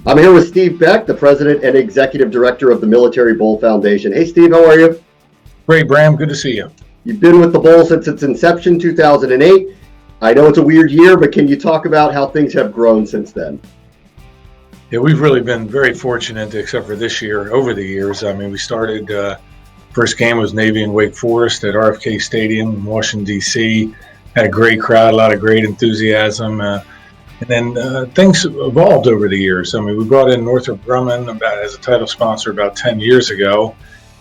I'm here with Steve Beck, the president and executive director of the Military Bowl Foundation. Hey, Steve, how are you? Great, Bram. Good to see you. You've been with the Bowl since its inception, 2008. I know it's a weird year, but can you talk about how things have grown since then? Yeah, we've really been very fortunate, except for this year, over the years. I mean, we started, first game was Navy and Wake Forest at RFK Stadium in Washington, D.C. Had a great crowd, a lot of great enthusiasm. And then things evolved over the years. I mean, we brought in Northrop Grumman as a title sponsor about 10 years ago.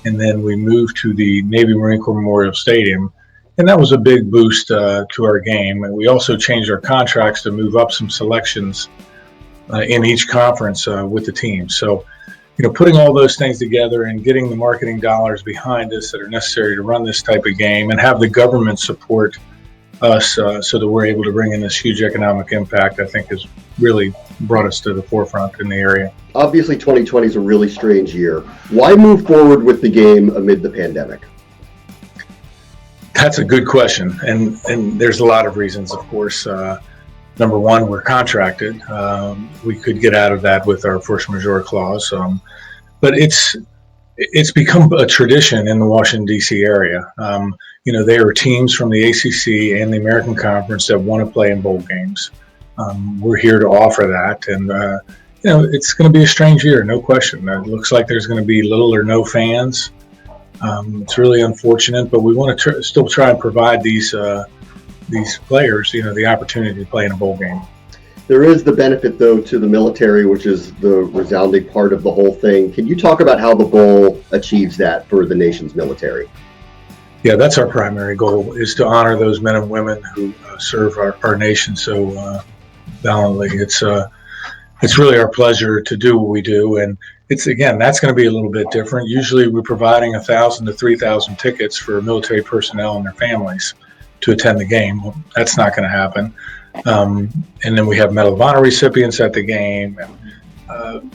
And then we moved to the Navy Marine Corps Memorial Stadium. And that was a big boost to our game. And we also changed our contracts to move up some selections in each conference with the team. So, putting all those things together and getting the marketing dollars behind us that are necessary to run this type of game and have the government support us so that we're able to bring in this huge economic impact, I think has really brought us to the forefront in the area. Obviously, 2020 is a really strange year. Why move forward with the game amid the pandemic? That's a good question. And there's a lot of reasons, of course. Number one, we're contracted. We could get out of that with our force majeure clause. But it's become a tradition in the Washington, D.C. area. There are teams from the ACC and the American Conference that want to play in bowl games. We're here to offer that. And, it's going to be a strange year, no question. It looks like there's going to be little or no fans. It's really unfortunate, but we want to still try and provide these players, the opportunity to play in a bowl game. There is the benefit, though, to the military, which is the resounding part of the whole thing. Can you talk about how the bowl achieves that for the nation's military? Yeah, that's our primary goal, is to honor those men and women who serve our nation so valiantly. It's really our pleasure to do what we do, and that's going to be a little bit different. Usually we're providing 1,000 to 3,000 tickets for military personnel and their families to attend the game. Well, that's not going to happen. And then we have Medal of Honor recipients at the game, and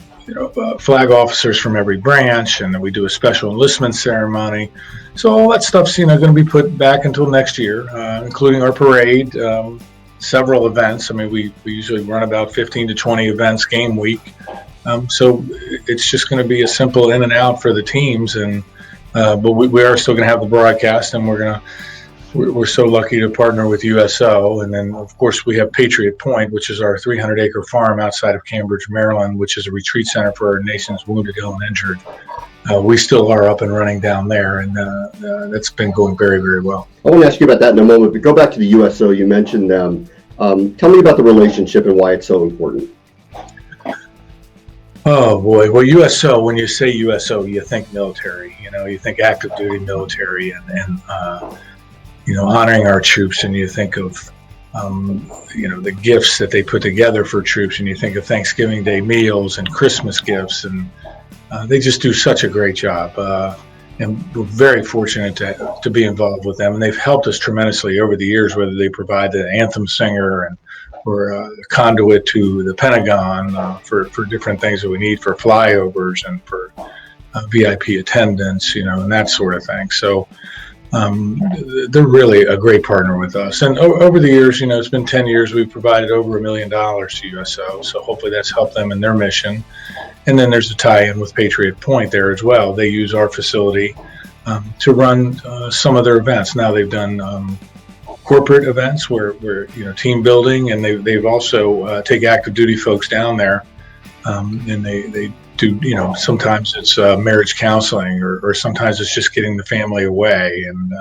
flag officers from every branch, and then we do a special enlistment ceremony. So all that stuff's going to be put back until next year, including our parade, several events. I mean, we usually run about 15 to 20 events game week. So it's just going to be a simple in and out for the teams, but we are still going to have the broadcast, and we're so lucky to partner with USO. And then, of course, we have Patriot Point, which is our 300-acre farm outside of Cambridge, Maryland, which is a retreat center for our nation's wounded, ill, and injured. We still are up and running down there, and that's been going very, very well. I want to ask you about that in a moment, but go back to the USO. You mentioned them. Tell me about the relationship and why it's so important. Oh, boy. Well, USO, when you say USO, you think military. You think active duty military and honoring our troops, and you think of, the gifts that they put together for troops, and you think of Thanksgiving Day meals and Christmas gifts, and they just do such a great job. And we're very fortunate to be involved with them, and they've helped us tremendously over the years, whether they provide the anthem singer or a conduit to the Pentagon for different things that we need for flyovers and for VIP attendance, and that sort of thing. So they're really a great partner with us. And over the years, it's been 10 years, we've provided over $1 million to USO. So hopefully that's helped them in their mission. And then there's a tie-in with Patriot Point there as well. They use our facility to run some of their events. Now they've done corporate events where team building, and they've also take active duty folks down there, and they do, sometimes it's marriage counseling, or sometimes it's just getting the family away and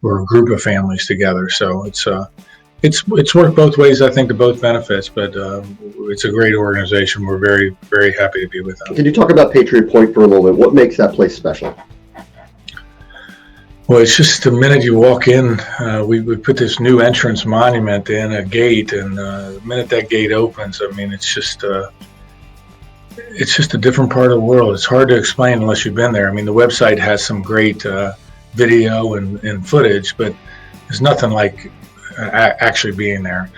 or a group of families together. So it's worked both ways, I think, to both benefits, but it's a great organization. We're very, very happy to be with them. Can you talk about Patriot Point for a moment? What makes that place special? Well, it's just the minute you walk in, we put this new entrance monument in, a gate, and the minute that gate opens, I mean, it's just a different part of the world. It's hard to explain unless you've been there. I mean, the website has some great video and footage, but there's nothing like actually being there.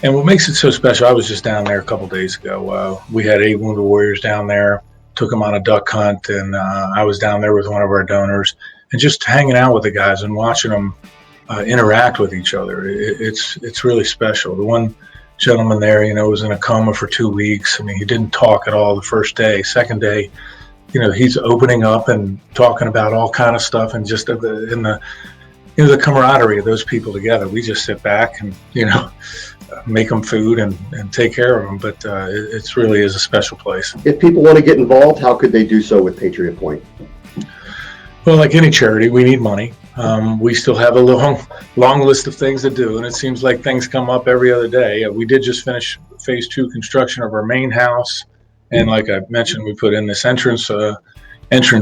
And what makes it so special, I was just down there a couple days ago. We had 8 wounded warriors down there, took them on a duck hunt, and I was down there with one of our donors, and just hanging out with the guys and watching them interact with each other. It's really special. The one gentleman there, was in a coma for 2 weeks. I mean, he didn't talk at all the first day. Second day, he's opening up and talking about all kind of stuff, and just the camaraderie of those people together. We just sit back and make them food and take care of them. But it really is a special place. If people want to get involved, how could they do so with Patriot Point? Well, like any charity, we need money. We still have a long list of things to do, and it seems like things come up every other day. We did just finish phase 2 construction of our main house, and like I mentioned, we put in this entrance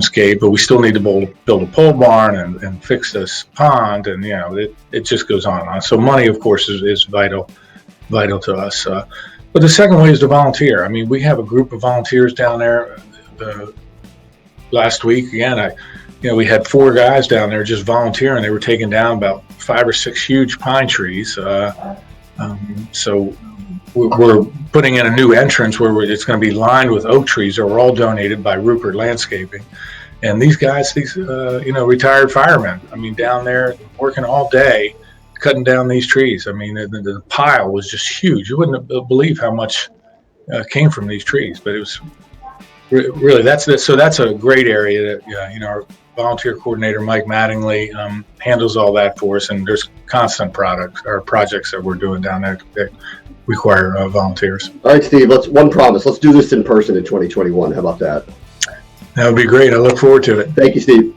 gate, but we still need to build a pole barn and fix this pond, and it just goes on and on. So money, of course, is vital to us. But the second way is to volunteer. I mean, we have a group of volunteers down there. Last week, again, we had 4 guys down there just volunteering. They were taking down about 5 or 6 huge pine trees. So we're putting in a new entrance where it's going to be lined with oak trees that were all donated by Rupert Landscaping. And these guys, retired firemen, I mean, down there working all day, cutting down these trees. I mean, the pile was just huge. You wouldn't believe how much came from these trees, but it was really, that's a great area that, our volunteer coordinator, Mike Mattingly, handles all that for us. And there's constant projects that we're doing down there that require volunteers. All right, Steve, one promise. Let's do this in person in 2021. How about that? That would be great. I look forward to it. Thank you, Steve.